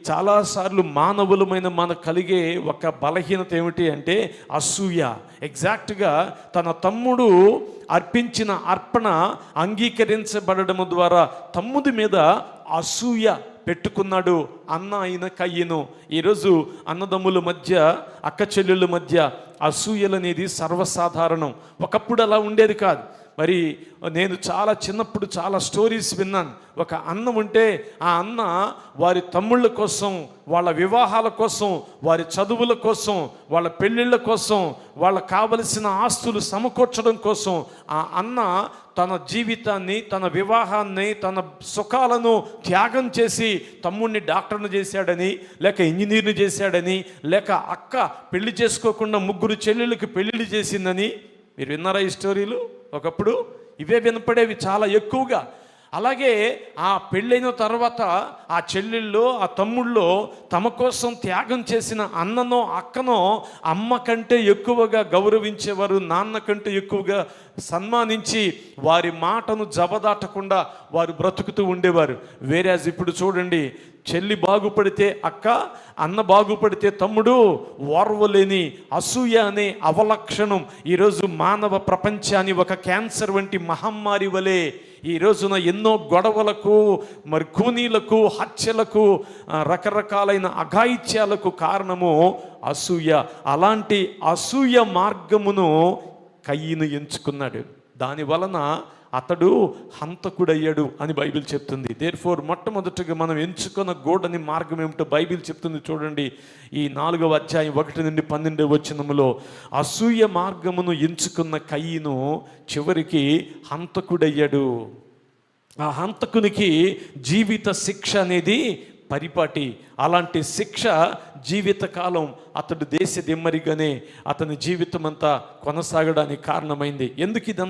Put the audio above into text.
చాలాసార్లు మానవులమైన మనకు కలిగే ఒక బలహీనత ఏమిటి అంటే అసూయ. ఎగ్జాక్ట్గా తన తమ్ముడు అర్పించిన అర్పణ అంగీకరించబడడం ద్వారా తమ్ముడి మీద అసూయ పెట్టుకున్నాడు అన్న అయిన కయ్యను. ఈరోజు అన్నదమ్ముల మధ్య, అక్క చెల్లెళ్ళ మధ్య అసూయలు అనేది సర్వసాధారణం. ఒకప్పుడు అలా ఉండేది కాదు. మరి నేను చాలా చిన్నప్పుడు చాలా స్టోరీస్ విన్నాను. ఒక అన్న ఉంటే ఆ అన్న వారి తమ్ముళ్ళ కోసం, వాళ్ళ వివాహాల కోసం, వారి చదువుల కోసం, వాళ్ళ పెళ్ళిళ్ళ కోసం, వాళ్ళకు కావలసిన ఆస్తులు సమకూర్చడం కోసం ఆ అన్న తన జీవితాన్ని, తన వివాహాన్ని, తన సుఖాలను త్యాగం చేసి తమ్ముడిని డాక్టర్ను చేశాడని, లేక ఇంజనీర్ని చేశాడని, లేక అక్క పెళ్లి చేసుకోకుండా 3 చెల్లెళ్ళకి పెళ్ళిళ్ళు చేసిందని మీరు విన్నారా ఈ స్టోరీలు? ఒకప్పుడు ఇవే వినపడేవి చాలా ఎక్కువగా. అలాగే ఆ పెళ్ళైన తర్వాత ఆ చెల్లెళ్ళు, ఆ తమ్ముళ్ళు తమ కోసం త్యాగం చేసిన అన్ననో అక్కనో అమ్మ కంటే ఎక్కువగా గౌరవించేవారు, నాన్న కంటే ఎక్కువగా సన్మానించి వారి మాటను జబదాటకుండా వారు బ్రతుకుతూ ఉండేవారు. వేరేజ్ ఇప్పుడు చూడండి, చెల్లి బాగుపడితే అక్క, అన్న బాగుపడితే తమ్ముడు, ఓర్వలేని అసూయ అనే అవలక్షణం ఈరోజు మానవ ప్రపంచాన్ని ఒక క్యాన్సర్ వంటి మహమ్మారి వలె ఈ రోజున ఎన్నో గొడవలకు, మరి కూనీలకు, హత్యలకు, రకరకాలైన అఘాయిత్యాలకు కారణము అసూయ. అలాంటి అసూయ మార్గమును కయ్యను ఎంచుకున్నాడు. దాని వలన అతడు హంతకుడయ్యాడు అని బైబిల్ చెప్తుంది. దేర్ఫోర్ మొట్టమొదటిగా మనం ఎంచుకున్న గూడని మార్గం ఏమిటో బైబిల్ చెప్తుంది. చూడండి, ఈ 4వ అధ్యాయం 1 నుండి 12వ వచనములో అసూయ మార్గమును ఎంచుకున్న కయ్యను చివరికి హంతకుడయ్యాడు. ఆ హంతకునికి జీవిత శిక్ష అనేది పరిపాటి. అలాంటి శిక్ష జీవితకాలం అతడు దేశ దిమ్మరిగానే అతని జీవితం అంతా కొనసాగడానికి కారణమైంది. ఎందుకు ఇదంతా